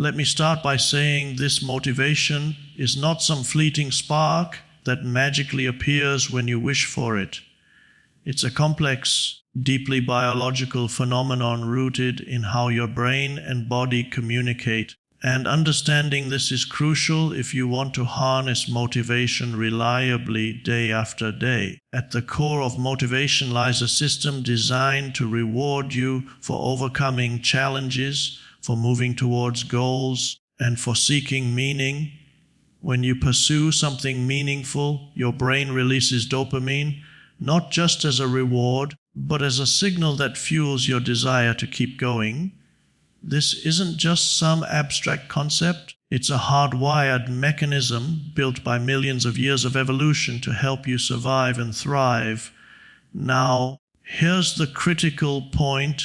Let me start by saying this motivation is not some fleeting spark that magically appears when you wish for it. It's a complex, deeply biological phenomenon rooted in how your brain and body communicate. And understanding this is crucial if you want to harness motivation reliably day after day. At the core of motivation lies a system designed to reward you for overcoming challenges, for moving towards goals, and for seeking meaning. When you pursue something meaningful, your brain releases dopamine, not just as a reward, but as a signal that fuels your desire to keep going. This isn't just some abstract concept, it's a hardwired mechanism built by millions of years of evolution to help you survive and thrive. Now, here's the critical point.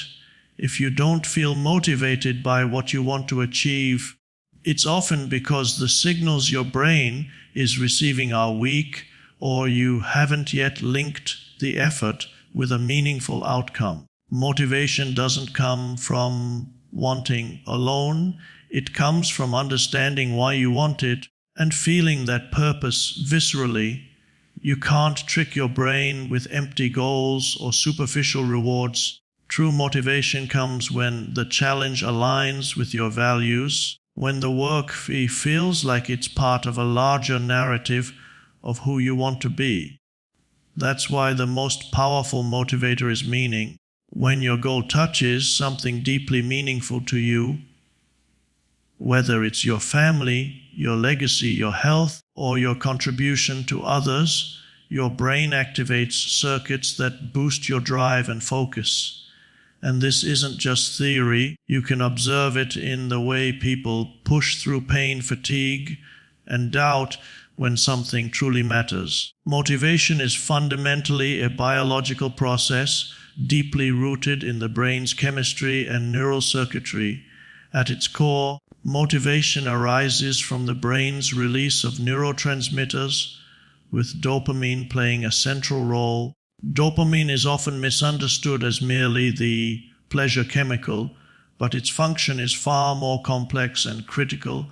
If you don't feel motivated by what you want to achieve, it's often because the signals your brain is receiving are weak, or you haven't yet linked the effort with a meaningful outcome. Motivation doesn't come from wanting alone. It comes from understanding why you want it and feeling that purpose viscerally. You can't trick your brain with empty goals or superficial rewards. True motivation comes when the challenge aligns with your values, when the work feels like it's part of a larger narrative of who you want to be. That's why the most powerful motivator is meaning. When your goal touches something deeply meaningful to you, whether it's your family, your legacy, your health, or your contribution to others, your brain activates circuits that boost your drive and focus. And this isn't just theory. You can observe it in the way people push through pain, fatigue, and doubt when something truly matters. Motivation is fundamentally a biological process deeply rooted in the brain's chemistry and neural circuitry. At its core, motivation arises from the brain's release of neurotransmitters, with dopamine playing a central role. Dopamine is often misunderstood as merely the pleasure chemical, but its function is far more complex and critical.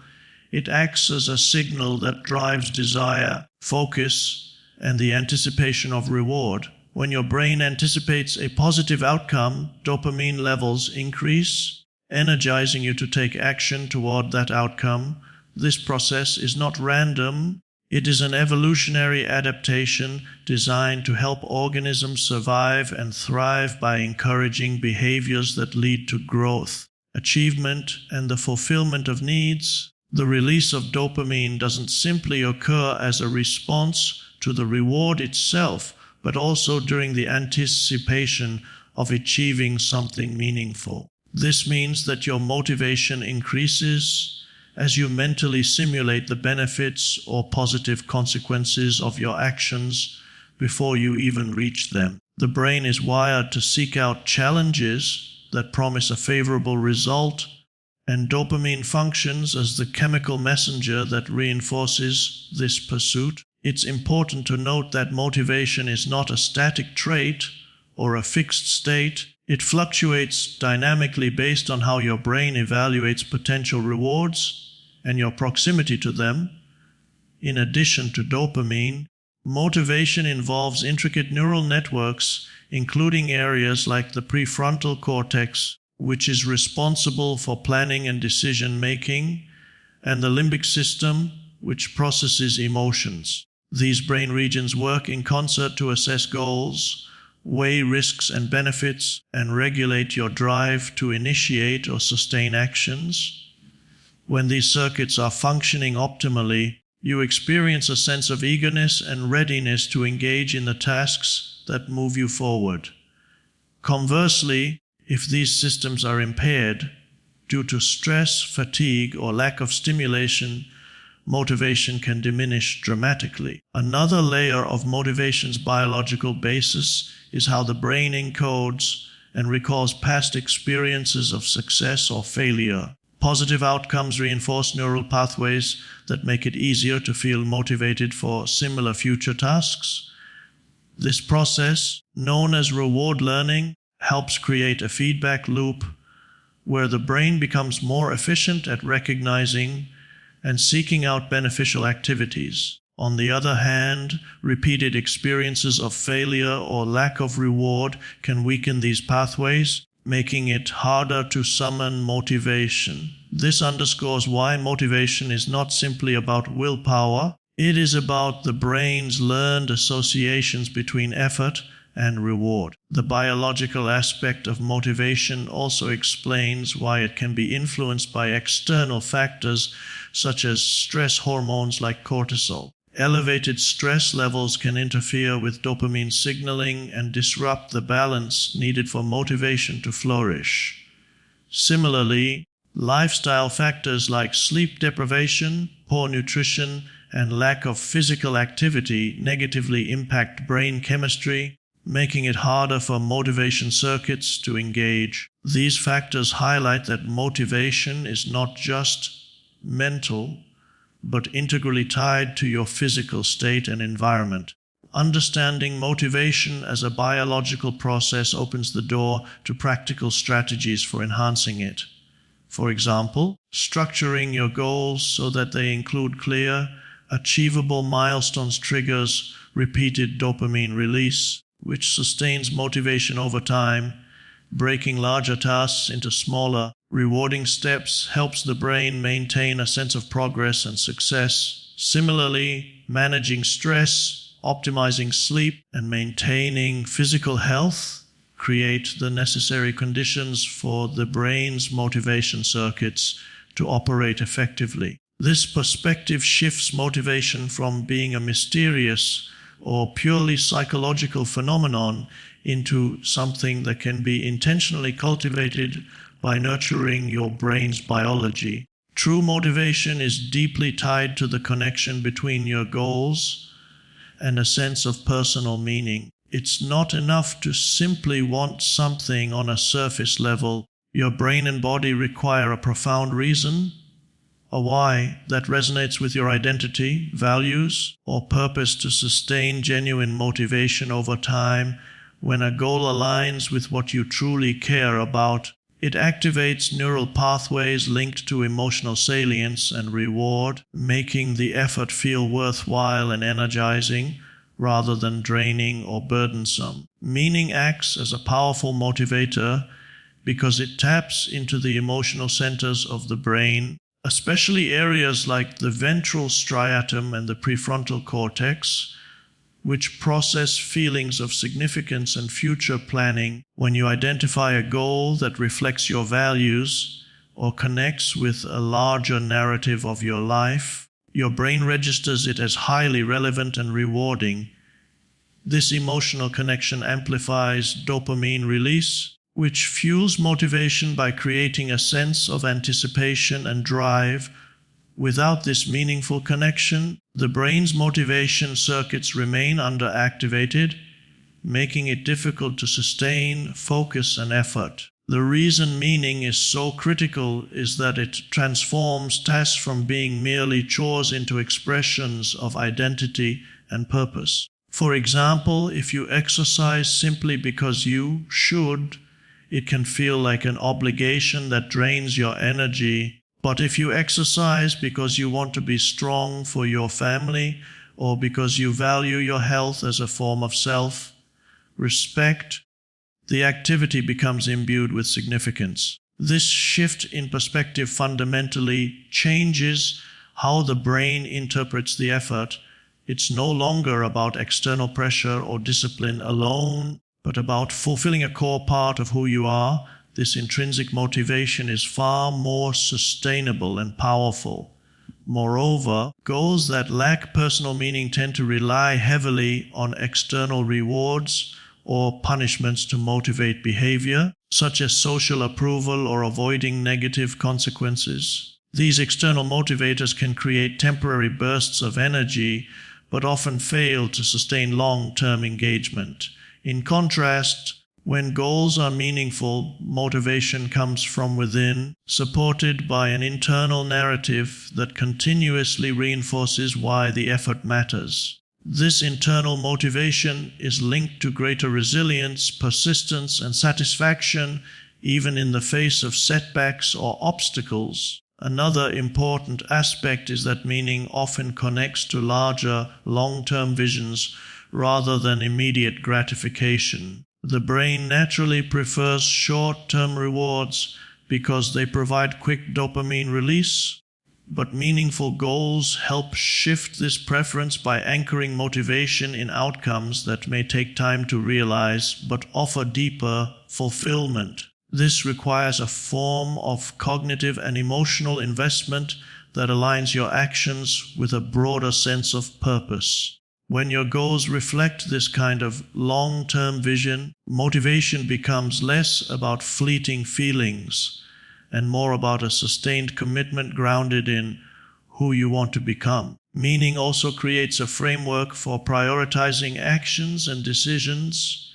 It acts as a signal that drives desire, focus, and the anticipation of reward. When your brain anticipates a positive outcome, dopamine levels increase, energizing you to take action toward that outcome. This process is not random. It is an evolutionary adaptation designed to help organisms survive and thrive by encouraging behaviors that lead to growth, achievement, and the fulfillment of needs. The release of dopamine doesn't simply occur as a response to the reward itself, but also during the anticipation of achieving something meaningful. This means that your motivation increases as you mentally simulate the benefits or positive consequences of your actions before you even reach them. The brain is wired to seek out challenges that promise a favorable result, and dopamine functions as the chemical messenger that reinforces this pursuit. It's important to note that motivation is not a static trait or a fixed state. It fluctuates dynamically based on how your brain evaluates potential rewards and your proximity to them. In addition to dopamine, motivation involves intricate neural networks, including areas like the prefrontal cortex, which is responsible for planning and decision-making, and the limbic system, which processes emotions. These brain regions work in concert to assess goals, weigh risks and benefits, and regulate your drive to initiate or sustain actions. When these circuits are functioning optimally, you experience a sense of eagerness and readiness to engage in the tasks that move you forward. Conversely, if these systems are impaired due to stress, fatigue, or lack of stimulation, motivation can diminish dramatically. Another layer of motivation's biological basis is how the brain encodes and recalls past experiences of success or failure. Positive outcomes reinforce neural pathways that make it easier to feel motivated for similar future tasks. This process, known as reward learning, helps create a feedback loop where the brain becomes more efficient at recognizing and seeking out beneficial activities. On the other hand, repeated experiences of failure or lack of reward can weaken these pathways, making it harder to summon motivation. This underscores why motivation is not simply about willpower. It is about the brain's learned associations between effort and reward. The biological aspect of motivation also explains why it can be influenced by external factors such as stress hormones like cortisol. Elevated stress levels can interfere with dopamine signaling and disrupt the balance needed for motivation to flourish. Similarly, lifestyle factors like sleep deprivation, poor nutrition, and lack of physical activity negatively impact brain chemistry, making it harder for motivation circuits to engage. These factors highlight that motivation is not just mental, but integrally tied to your physical state and environment. Understanding motivation as a biological process opens the door to practical strategies for enhancing it. For example, structuring your goals so that they include clear, achievable milestones triggers repeated dopamine release, which sustains motivation over time. Breaking larger tasks into smaller, rewarding steps helps the brain maintain a sense of progress and success. Similarly, managing stress, optimizing sleep, and maintaining physical health create the necessary conditions for the brain's motivation circuits to operate effectively. This perspective shifts motivation from being a mysterious or purely psychological phenomenon into something that can be intentionally cultivated by nurturing your brain's biology. True motivation is deeply tied to the connection between your goals and a sense of personal meaning. It's not enough to simply want something on a surface level. Your brain and body require a profound reason, a why that resonates with your identity, values, or purpose to sustain genuine motivation over time. When a goal aligns with what you truly care about, it activates neural pathways linked to emotional salience and reward, making the effort feel worthwhile and energizing rather than draining or burdensome. Meaning acts as a powerful motivator because it taps into the emotional centers of the brain, especially areas like the ventral striatum and the prefrontal cortex, which process feelings of significance and future planning. When you identify a goal that reflects your values or connects with a larger narrative of your life, your brain registers it as highly relevant and rewarding. This emotional connection amplifies dopamine release, which fuels motivation by creating a sense of anticipation and drive. Without this meaningful connection, the brain's motivation circuits remain underactivated, making it difficult to sustain focus and effort. The reason meaning is so critical is that it transforms tasks from being merely chores into expressions of identity and purpose. For example, if you exercise simply because you should, it can feel like an obligation that drains your energy. But if you exercise because you want to be strong for your family or because you value your health as a form of self-respect, the activity becomes imbued with significance. This shift in perspective fundamentally changes how the brain interprets the effort. It's no longer about external pressure or discipline alone, but about fulfilling a core part of who you are. This intrinsic motivation is far more sustainable and powerful. Moreover, goals that lack personal meaning tend to rely heavily on external rewards or punishments to motivate behavior, such as social approval or avoiding negative consequences. These external motivators can create temporary bursts of energy, but often fail to sustain long-term engagement. In contrast, when goals are meaningful, motivation comes from within, supported by an internal narrative that continuously reinforces why the effort matters. This internal motivation is linked to greater resilience, persistence, and satisfaction, even in the face of setbacks or obstacles. Another important aspect is that meaning often connects to larger, long-term visions rather than immediate gratification. The brain naturally prefers short-term rewards because they provide quick dopamine release, but meaningful goals help shift this preference by anchoring motivation in outcomes that may take time to realize but offer deeper fulfillment. This requires a form of cognitive and emotional investment that aligns your actions with a broader sense of purpose. When your goals reflect this kind of long-term vision, motivation becomes less about fleeting feelings and more about a sustained commitment grounded in who you want to become. Meaning also creates a framework for prioritizing actions and decisions.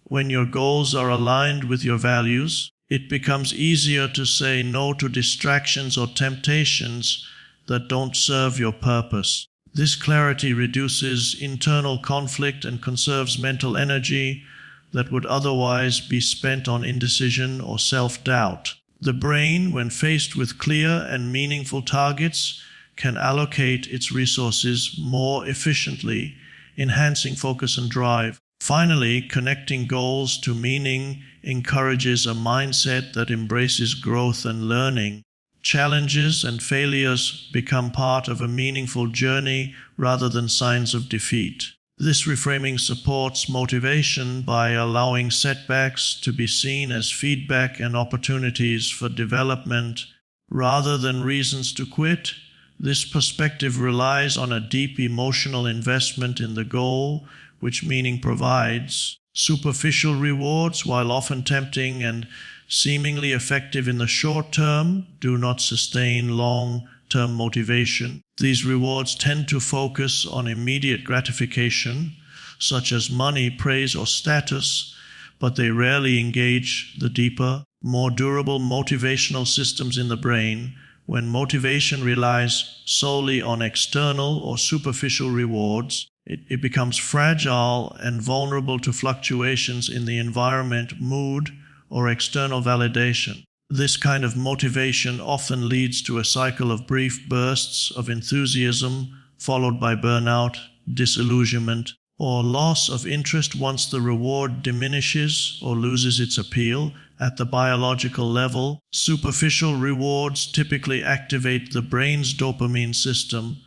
When your goals are aligned with your values, it becomes easier to say no to distractions or temptations that don't serve your purpose. This clarity reduces internal conflict and conserves mental energy that would otherwise be spent on indecision or self-doubt. The brain, when faced with clear and meaningful targets, can allocate its resources more efficiently, enhancing focus and drive. Finally, connecting goals to meaning encourages a mindset that embraces growth and learning. Challenges and failures become part of a meaningful journey rather than signs of defeat. This reframing supports motivation by allowing setbacks to be seen as feedback and opportunities for development rather than reasons to quit. This perspective relies on a deep emotional investment in the goal, which meaning provides. Superficial rewards, while often tempting and seemingly effective in the short term, do not sustain long-term motivation. These rewards tend to focus on immediate gratification, such as money, praise, or status, but they rarely engage the deeper, more durable motivational systems in the brain. When motivation relies solely on external or superficial rewards, it becomes fragile and vulnerable to fluctuations in the environment, mood, or external validation. This kind of motivation often leads to a cycle of brief bursts of enthusiasm, followed by burnout, disillusionment, or loss of interest once the reward diminishes or loses its appeal. At the biological level, superficial rewards typically activate the brain's dopamine system,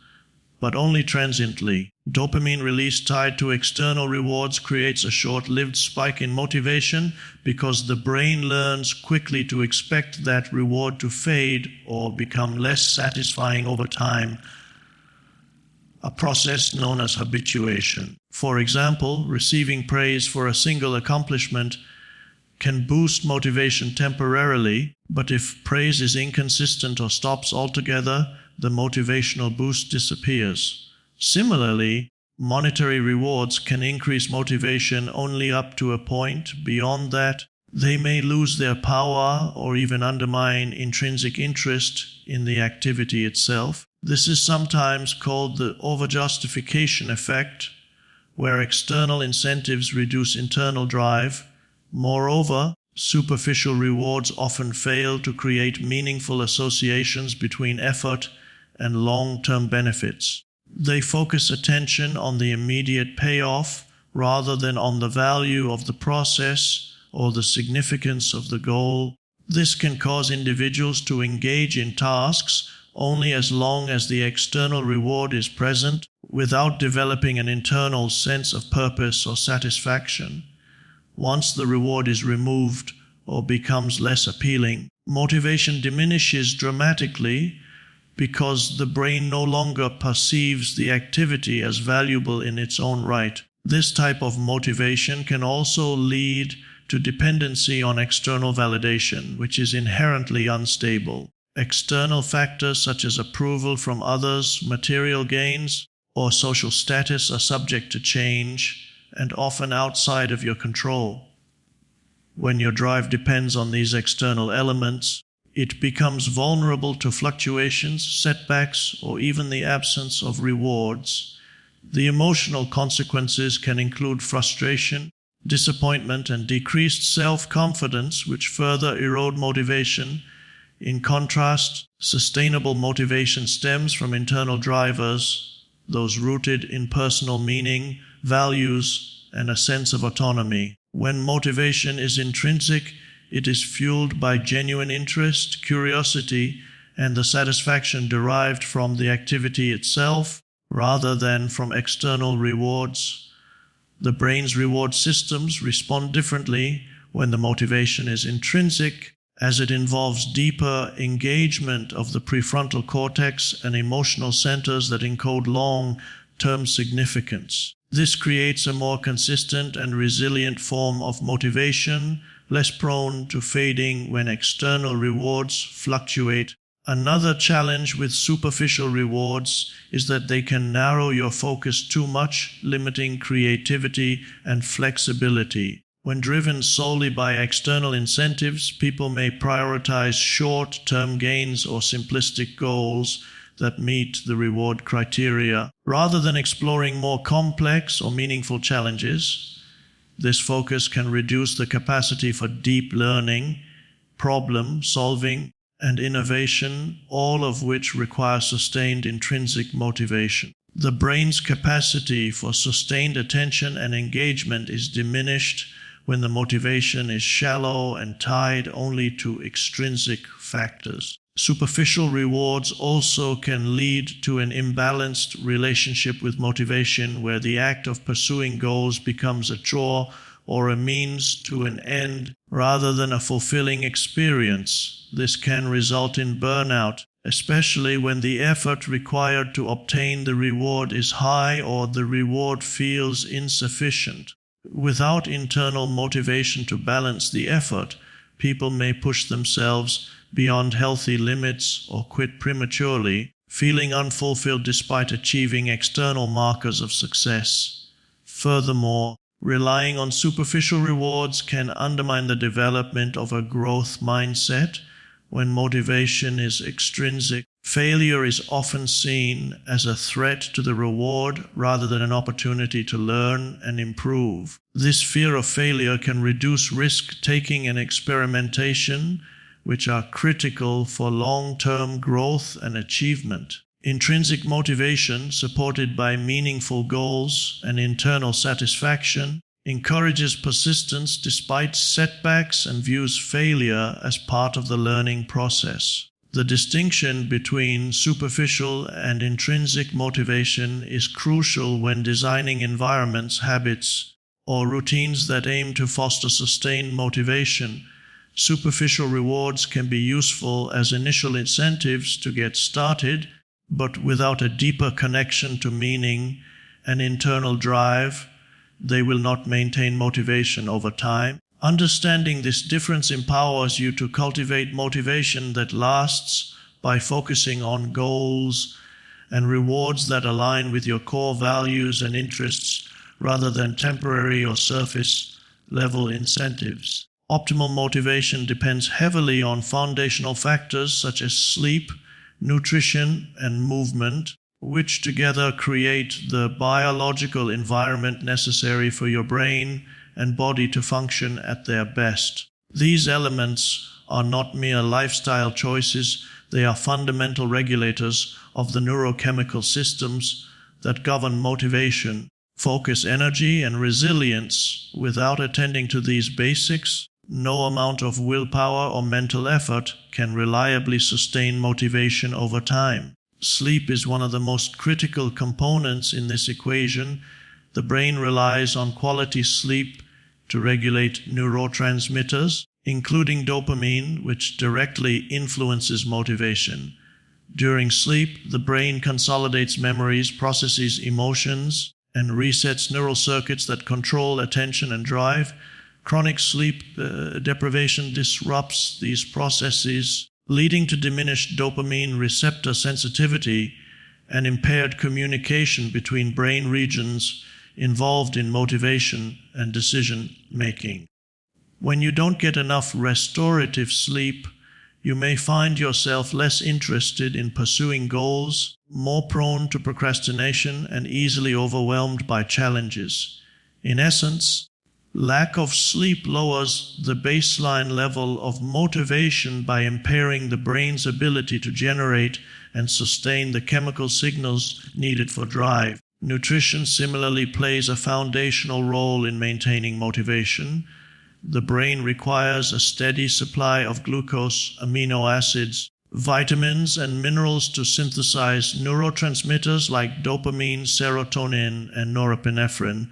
but only transiently. Dopamine release tied to external rewards creates a short-lived spike in motivation because the brain learns quickly to expect that reward to fade or become less satisfying over time, a process known as habituation. For example, receiving praise for a single accomplishment can boost motivation temporarily, but if praise is inconsistent or stops altogether, the motivational boost disappears. Similarly, monetary rewards can increase motivation only up to a point. Beyond that, they may lose their power or even undermine intrinsic interest in the activity itself. This is sometimes called the overjustification effect, where external incentives reduce internal drive. Moreover, superficial rewards often fail to create meaningful associations between effort and long-term benefits. They focus attention on the immediate payoff rather than on the value of the process or the significance of the goal. This can cause individuals to engage in tasks only as long as the external reward is present, without developing an internal sense of purpose or satisfaction. Once the reward is removed or becomes less appealing, motivation diminishes dramatically because the brain no longer perceives the activity as valuable in its own right. This type of motivation can also lead to dependency on external validation, which is inherently unstable. External factors such as approval from others, material gains, or social status are subject to change and often outside of your control. When your drive depends on these external elements, it becomes vulnerable to fluctuations, setbacks, or even the absence of rewards. The emotional consequences can include frustration, disappointment, and decreased self-confidence, which further erode motivation. In contrast, sustainable motivation stems from internal drivers, those rooted in personal meaning, values, and a sense of autonomy. When motivation is intrinsic, it is fueled by genuine interest, curiosity, and the satisfaction derived from the activity itself, rather than from external rewards. The brain's reward systems respond differently when the motivation is intrinsic, as it involves deeper engagement of the prefrontal cortex and emotional centers that encode long-term significance. This creates a more consistent and resilient form of motivation, less prone to fading when external rewards fluctuate. Another challenge with superficial rewards is that they can narrow your focus too much, limiting creativity and flexibility. When driven solely by external incentives, people may prioritize short-term gains or simplistic goals that meet the reward criteria, rather than exploring more complex or meaningful challenges. This focus can reduce the capacity for deep learning, problem solving, and innovation, all of which require sustained intrinsic motivation. The brain's capacity for sustained attention and engagement is diminished when the motivation is shallow and tied only to extrinsic factors. Superficial rewards also can lead to an imbalanced relationship with motivation, where the act of pursuing goals becomes a chore or a means to an end rather than a fulfilling experience. This can result in burnout, especially when the effort required to obtain the reward is high or the reward feels insufficient. Without internal motivation to balance the effort, people may push themselves beyond healthy limits or quit prematurely, feeling unfulfilled despite achieving external markers of success. Furthermore, relying on superficial rewards can undermine the development of a growth mindset. When motivation is extrinsic, failure is often seen as a threat to the reward rather than an opportunity to learn and improve. This fear of failure can reduce risk-taking and experimentation, which are critical for long-term growth and achievement. Intrinsic motivation, supported by meaningful goals and internal satisfaction, encourages persistence despite setbacks and views failure as part of the learning process. The distinction between superficial and intrinsic motivation is crucial when designing environments, habits, or routines that aim to foster sustained motivation. Superficial rewards can be useful as initial incentives to get started, but without a deeper connection to meaning and internal drive, they will not maintain motivation over time. Understanding this difference empowers you to cultivate motivation that lasts by focusing on goals and rewards that align with your core values and interests rather than temporary or surface-level incentives. Optimal motivation depends heavily on foundational factors such as sleep, nutrition, and movement, which together create the biological environment necessary for your brain and body to function at their best. These elements are not mere lifestyle choices, they are fundamental regulators of the neurochemical systems that govern motivation, focus, energy, and resilience. Without attending to these basics, no amount of willpower or mental effort can reliably sustain motivation over time. Sleep is one of the most critical components in this equation. The brain relies on quality sleep to regulate neurotransmitters, including dopamine, which directly influences motivation. During sleep, the brain consolidates memories, processes emotions, and resets neural circuits that control attention and drive. Chronic sleep deprivation disrupts these processes, leading to diminished dopamine receptor sensitivity and impaired communication between brain regions involved in motivation and decision-making. When you don't get enough restorative sleep, you may find yourself less interested in pursuing goals, more prone to procrastination, and easily overwhelmed by challenges. In essence, Lack of sleep lowers the baseline level of motivation by impairing the brain's ability to generate and sustain the chemical signals needed for drive. Nutrition similarly plays a foundational role in maintaining motivation. The brain requires a steady supply of glucose, amino acids, vitamins, and minerals to synthesize neurotransmitters like dopamine, serotonin, and norepinephrine.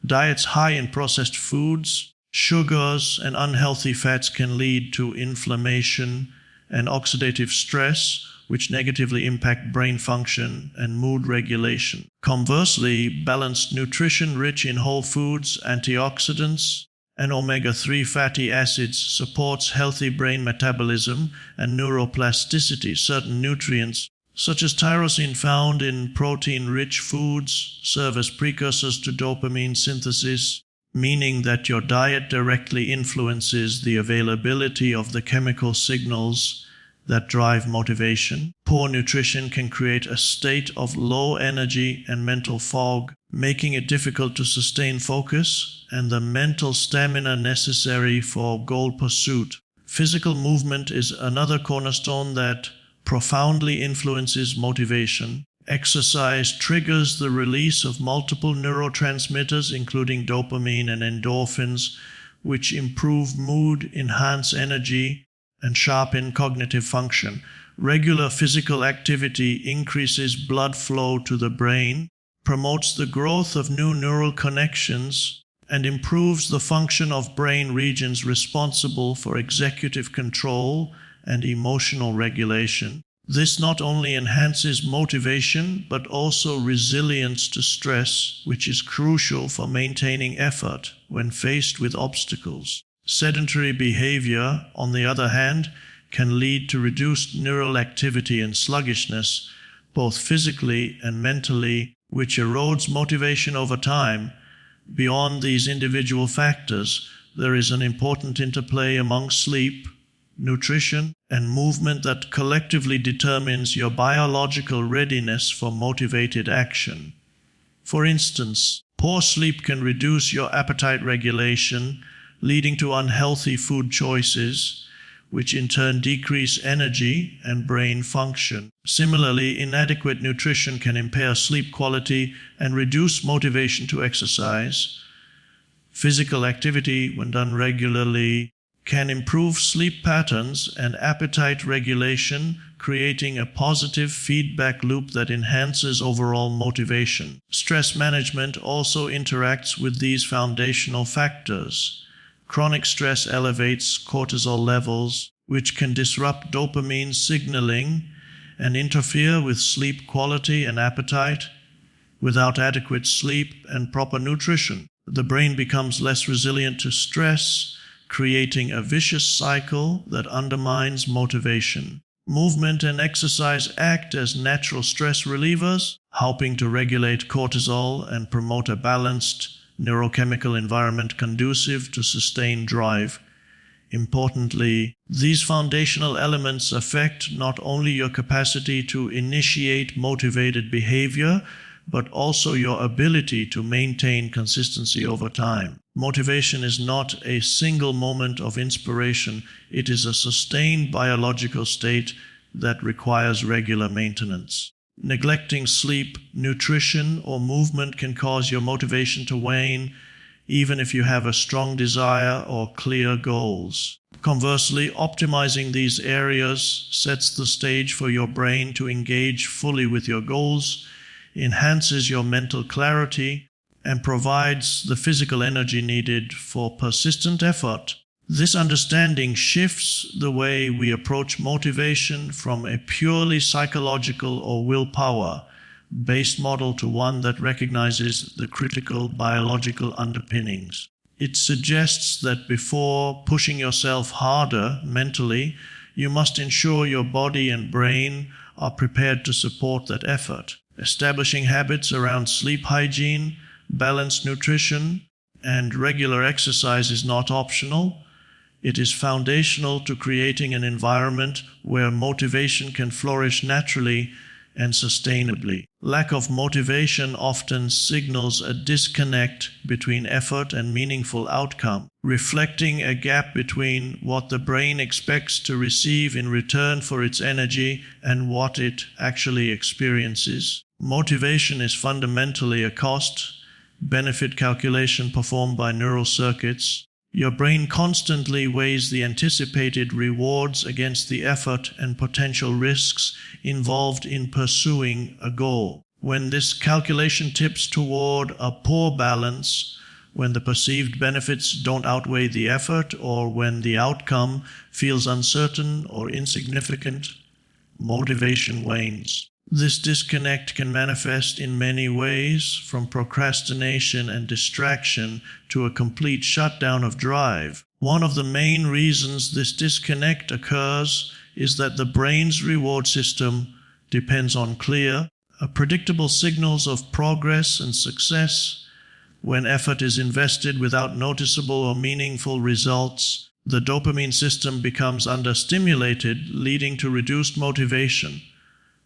Diets high in processed foods, sugars, and unhealthy fats can lead to inflammation and oxidative stress, which negatively impact brain function and mood regulation. Conversely, balanced nutrition rich in whole foods, antioxidants, and omega-3 fatty acids supports healthy brain metabolism and neuroplasticity. Certain nutrients, such as tyrosine found in protein-rich foods, serve as precursors to dopamine synthesis, meaning that your diet directly influences the availability of the chemical signals that drive motivation. Poor nutrition can create a state of low energy and mental fog, making it difficult to sustain focus and the mental stamina necessary for goal pursuit. Physical movement is another cornerstone that profoundly influences motivation. Exercise triggers the release of multiple neurotransmitters, including dopamine and endorphins, which improve mood, enhance energy, and sharpen cognitive function. Regular physical activity increases blood flow to the brain, promotes the growth of new neural connections, and improves the function of brain regions responsible for executive control and emotional regulation. This not only enhances motivation, but also resilience to stress, which is crucial for maintaining effort when faced with obstacles. Sedentary behavior, on the other hand, can lead to reduced neural activity and sluggishness, both physically and mentally, which erodes motivation over time. Beyond these individual factors, there is an important interplay among sleep, nutrition, and movement that collectively determines your biological readiness for motivated action. For instance, poor sleep can reduce your appetite regulation, leading to unhealthy food choices, which in turn decrease energy and brain function. Similarly, inadequate nutrition can impair sleep quality and reduce motivation to exercise. Physical activity, when done regularly, can improve sleep patterns and appetite regulation, creating a positive feedback loop that enhances overall motivation. Stress management also interacts with these foundational factors. Chronic stress elevates cortisol levels, which can disrupt dopamine signaling and interfere with sleep quality and appetite. Without adequate sleep and proper nutrition, the brain becomes less resilient to stress, creating a vicious cycle that undermines motivation. Movement and exercise act as natural stress relievers, helping to regulate cortisol and promote a balanced neurochemical environment conducive to sustained drive. Importantly, these foundational elements affect not only your capacity to initiate motivated behavior, but also your ability to maintain consistency over time. Motivation is not a single moment of inspiration. It is a sustained biological state that requires regular maintenance. Neglecting sleep, nutrition, or movement can cause your motivation to wane, even if you have a strong desire or clear goals. Conversely, optimizing these areas sets the stage for your brain to engage fully with your goals, enhances your mental clarity, and provides the physical energy needed for persistent effort. This understanding shifts the way we approach motivation from a purely psychological or willpower-based model to one that recognizes the critical biological underpinnings. It suggests that before pushing yourself harder mentally, you must ensure your body and brain are prepared to support that effort. Establishing habits around sleep hygiene, balanced nutrition, and regular exercise is not optional. It is foundational to creating an environment where motivation can flourish naturally and sustainably. Lack of motivation often signals a disconnect between effort and meaningful outcome, reflecting a gap between what the brain expects to receive in return for its energy and what it actually experiences. Motivation is fundamentally a cost-benefit calculation performed by neural circuits. Your brain constantly weighs the anticipated rewards against the effort and potential risks involved in pursuing a goal. When this calculation tips toward a poor balance, when the perceived benefits don't outweigh the effort, or when the outcome feels uncertain or insignificant, motivation wanes. This disconnect can manifest in many ways, from procrastination and distraction to a complete shutdown of drive. One of the main reasons this disconnect occurs is that the brain's reward system depends on clear, predictable signals of progress and success. When effort is invested without noticeable or meaningful results, the dopamine system becomes understimulated, leading to reduced motivation.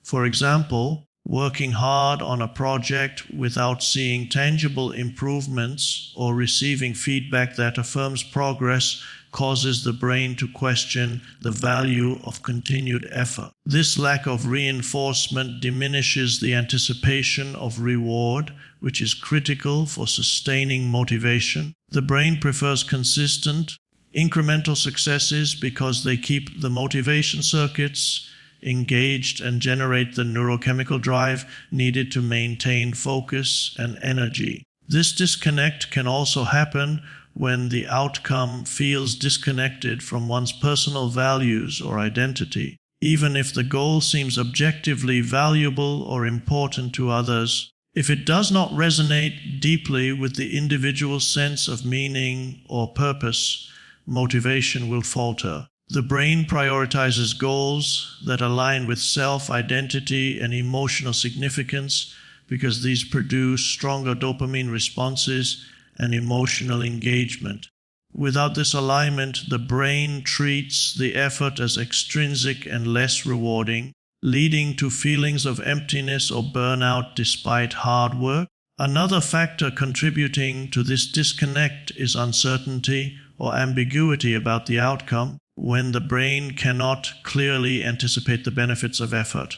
For example, working hard on a project without seeing tangible improvements or receiving feedback that affirms progress causes the brain to question the value of continued effort. This lack of reinforcement diminishes the anticipation of reward, which is critical for sustaining motivation. The brain prefers consistent, incremental successes because they keep the motivation circuits engaged and generate the neurochemical drive needed to maintain focus and energy. This disconnect can also happen when the outcome feels disconnected from one's personal values or identity. Even if the goal seems objectively valuable or important to others, if it does not resonate deeply with the individual's sense of meaning or purpose, motivation will falter. The brain prioritizes goals that align with self-identity and emotional significance because these produce stronger dopamine responses and emotional engagement. Without this alignment, the brain treats the effort as extrinsic and less rewarding, leading to feelings of emptiness or burnout despite hard work. Another factor contributing to this disconnect is uncertainty or ambiguity about the outcome, when the brain cannot clearly anticipate the benefits of effort.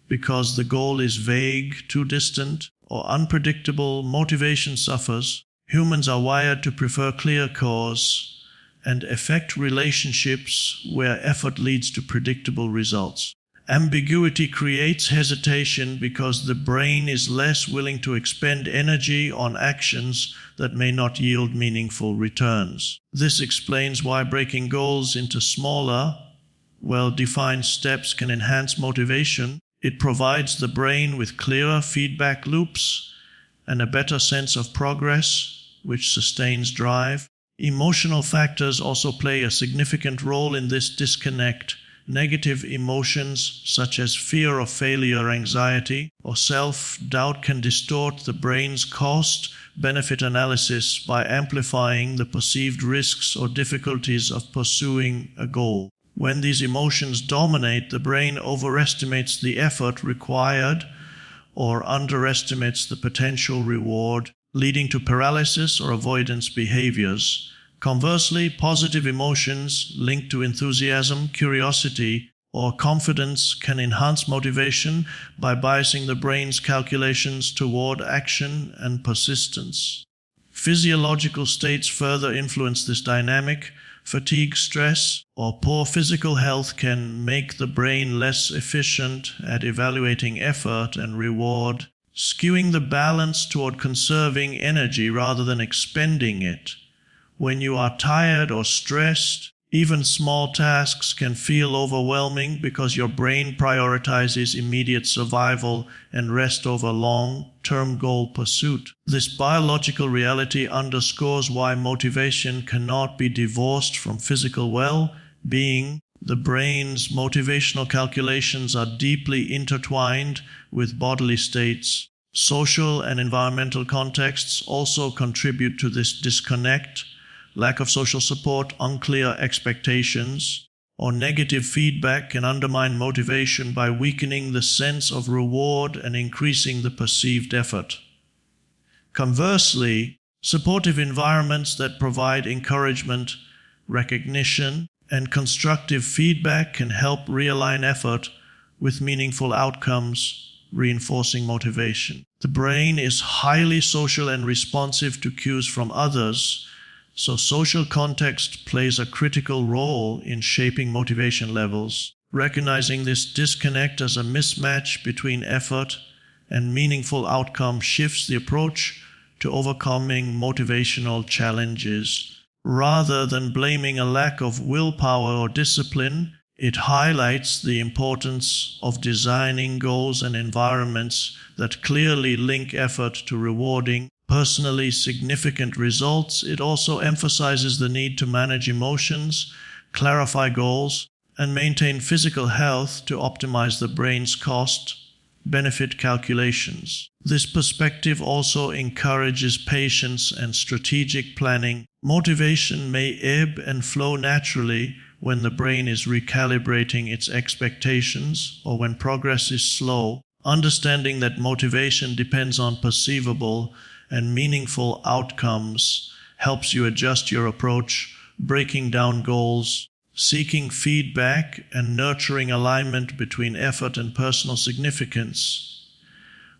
Because the goal is vague, too distant, or unpredictable, motivation suffers. Humans are wired to prefer clear cause and effect relationships where effort leads to predictable results. Ambiguity creates hesitation because the brain is less willing to expend energy on actions that may not yield meaningful returns. This explains why breaking goals into smaller, well-defined steps can enhance motivation. It provides the brain with clearer feedback loops and a better sense of progress, which sustains drive. Emotional factors also play a significant role in this disconnect. Negative emotions such as fear of failure, anxiety, or self-doubt can distort the brain's cost-benefit analysis by amplifying the perceived risks or difficulties of pursuing a goal. When these emotions dominate, the brain overestimates the effort required or underestimates the potential reward, leading to paralysis or avoidance behaviors. Conversely, positive emotions linked to enthusiasm, curiosity, or confidence can enhance motivation by biasing the brain's calculations toward action and persistence. Physiological states further influence this dynamic. Fatigue, stress, or poor physical health can make the brain less efficient at evaluating effort and reward, skewing the balance toward conserving energy rather than expending it. When you are tired or stressed, even small tasks can feel overwhelming because your brain prioritizes immediate survival and rest over long-term goal pursuit. This biological reality underscores why motivation cannot be divorced from physical well-being. The brain's motivational calculations are deeply intertwined with bodily states. Social and environmental contexts also contribute to this disconnect. Lack of social support, unclear expectations, or negative feedback can undermine motivation by weakening the sense of reward and increasing the perceived effort. Conversely, supportive environments that provide encouragement, recognition, and constructive feedback can help realign effort with meaningful outcomes, reinforcing motivation. The brain is highly social and responsive to cues from others, so social context plays a critical role in shaping motivation levels. Recognizing this disconnect as a mismatch between effort and meaningful outcome shifts the approach to overcoming motivational challenges. Rather than blaming a lack of willpower or discipline, it highlights the importance of designing goals and environments that clearly link effort to rewarding, personally significant results. It also emphasizes the need to manage emotions, clarify goals, and maintain physical health to optimize the brain's cost-benefit calculations. This perspective also encourages patience and strategic planning. Motivation may ebb and flow naturally when the brain is recalibrating its expectations or when progress is slow. Understanding that motivation depends on perceivable and meaningful outcomes helps you adjust your approach, breaking down goals, seeking feedback, and nurturing alignment between effort and personal significance.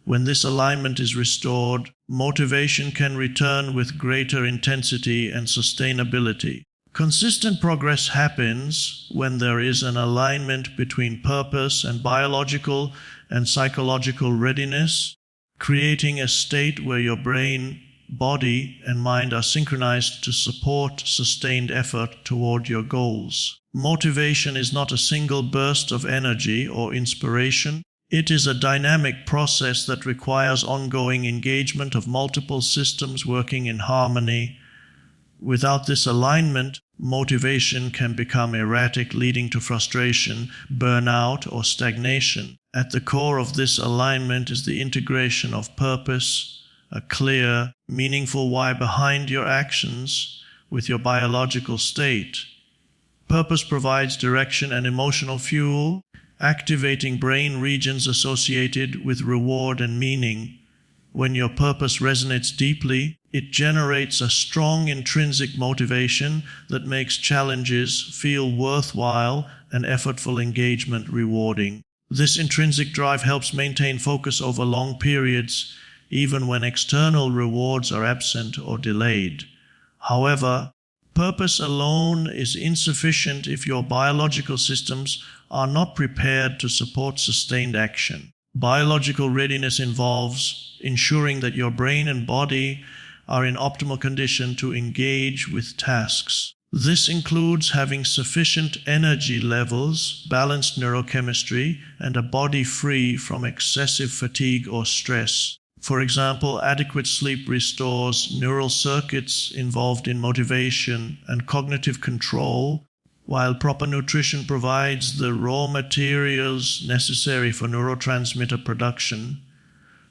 When this alignment is restored, motivation can return with greater intensity and sustainability. Consistent progress happens when there is an alignment between purpose and biological and psychological readiness, creating a state where your brain, body, and mind are synchronized to support sustained effort toward your goals. Motivation is not a single burst of energy or inspiration. It is a dynamic process that requires ongoing engagement of multiple systems working in harmony. Without this alignment, motivation can become erratic, leading to frustration, burnout, or stagnation. At the core of this alignment is the integration of purpose, a clear, meaningful why behind your actions, with your biological state. Purpose provides direction and emotional fuel, activating brain regions associated with reward and meaning. When your purpose resonates deeply, it generates a strong intrinsic motivation that makes challenges feel worthwhile and effortful engagement rewarding. This intrinsic drive helps maintain focus over long periods, even when external rewards are absent or delayed. However, purpose alone is insufficient if your biological systems are not prepared to support sustained action. Biological readiness involves ensuring that your brain and body are in optimal condition to engage with tasks. This includes having sufficient energy levels, balanced neurochemistry, and a body free from excessive fatigue or stress. For example, adequate sleep restores neural circuits involved in motivation and cognitive control, while proper nutrition provides the raw materials necessary for neurotransmitter production.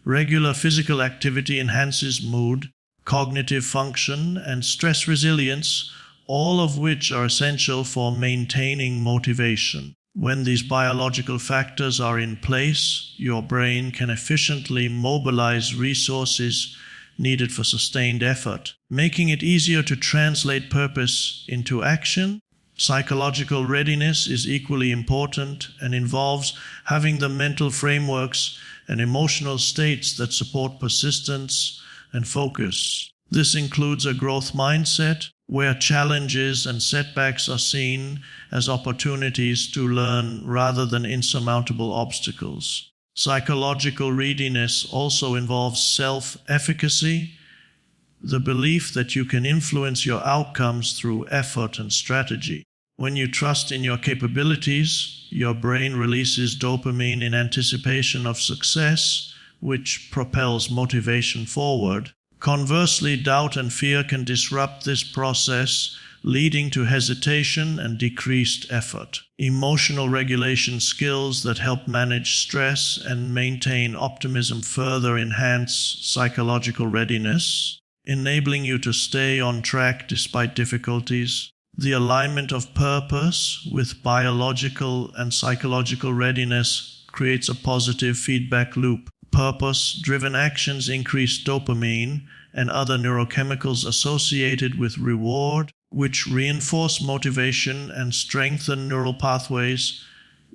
Regular physical activity enhances mood, cognitive function, and stress resilience, all of which are essential for maintaining motivation. When these biological factors are in place, your brain can efficiently mobilize resources needed for sustained effort, making it easier to translate purpose into action. Psychological readiness is equally important and involves having the mental frameworks and emotional states that support persistence and focus. This includes a growth mindset where challenges and setbacks are seen as opportunities to learn rather than insurmountable obstacles. Psychological readiness also involves self-efficacy, the belief that you can influence your outcomes through effort and strategy. When you trust in your capabilities, your brain releases dopamine in anticipation of success, which propels motivation forward. Conversely, doubt and fear can disrupt this process, leading to hesitation and decreased effort. Emotional regulation skills that help manage stress and maintain optimism further enhance psychological readiness, enabling you to stay on track despite difficulties. The alignment of purpose with biological and psychological readiness creates a positive feedback loop. Purpose-driven actions increase dopamine and other neurochemicals associated with reward, which reinforce motivation and strengthen neural pathways.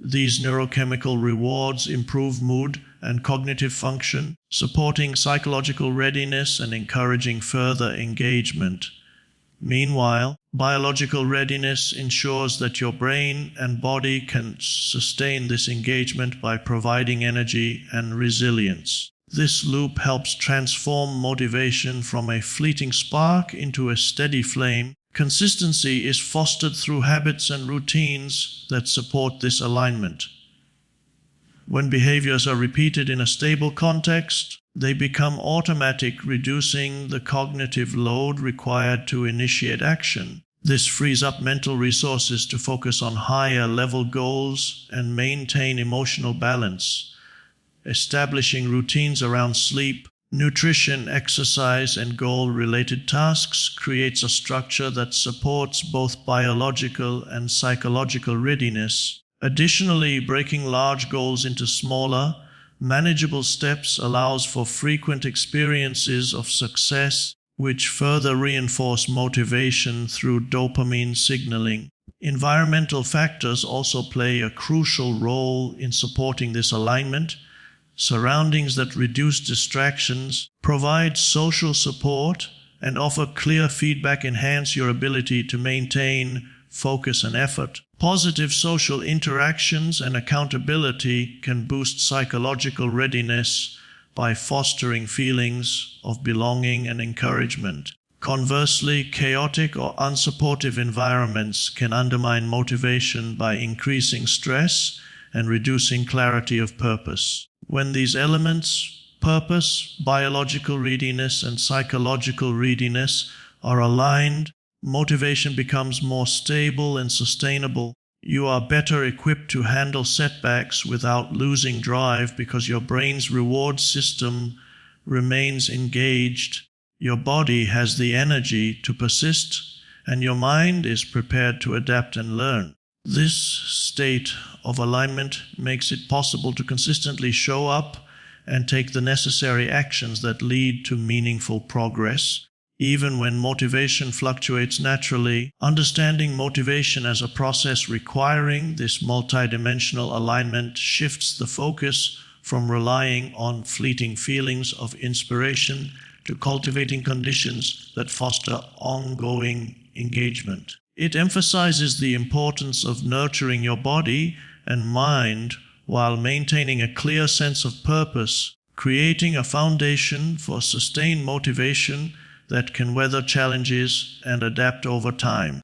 These neurochemical rewards improve mood and cognitive function, supporting psychological readiness and encouraging further engagement. Meanwhile, biological readiness ensures that your brain and body can sustain this engagement by providing energy and resilience. This loop helps transform motivation from a fleeting spark into a steady flame. Consistency is fostered through habits and routines that support this alignment. When behaviors are repeated in a stable context, they become automatic, reducing the cognitive load required to initiate action. This frees up mental resources to focus on higher level goals and maintain emotional balance. Establishing routines around sleep, nutrition, exercise, and goal-related tasks creates a structure that supports both biological and psychological readiness. Additionally, breaking large goals into smaller, manageable steps allows for frequent experiences of success, which further reinforce motivation through dopamine signaling. Environmental factors also play a crucial role in supporting this alignment. Surroundings that reduce distractions, provide social support, and offer clear feedback enhance your ability to maintain focus and effort. Positive social interactions and accountability can boost psychological readiness by fostering feelings of belonging and encouragement. Conversely, chaotic or unsupportive environments can undermine motivation by increasing stress and reducing clarity of purpose. When these elements, purpose, biological readiness, and psychological readiness, are aligned, motivation becomes more stable and sustainable. You are better equipped to handle setbacks without losing drive because your brain's reward system remains engaged. Your body has the energy to persist, and your mind is prepared to adapt and learn. This state of alignment makes it possible to consistently show up and take the necessary actions that lead to meaningful progress. Even when motivation fluctuates naturally, understanding motivation as a process requiring this multidimensional alignment shifts the focus from relying on fleeting feelings of inspiration to cultivating conditions that foster ongoing engagement. It emphasizes the importance of nurturing your body and mind while maintaining a clear sense of purpose, creating a foundation for sustained motivation that can weather challenges and adapt over time.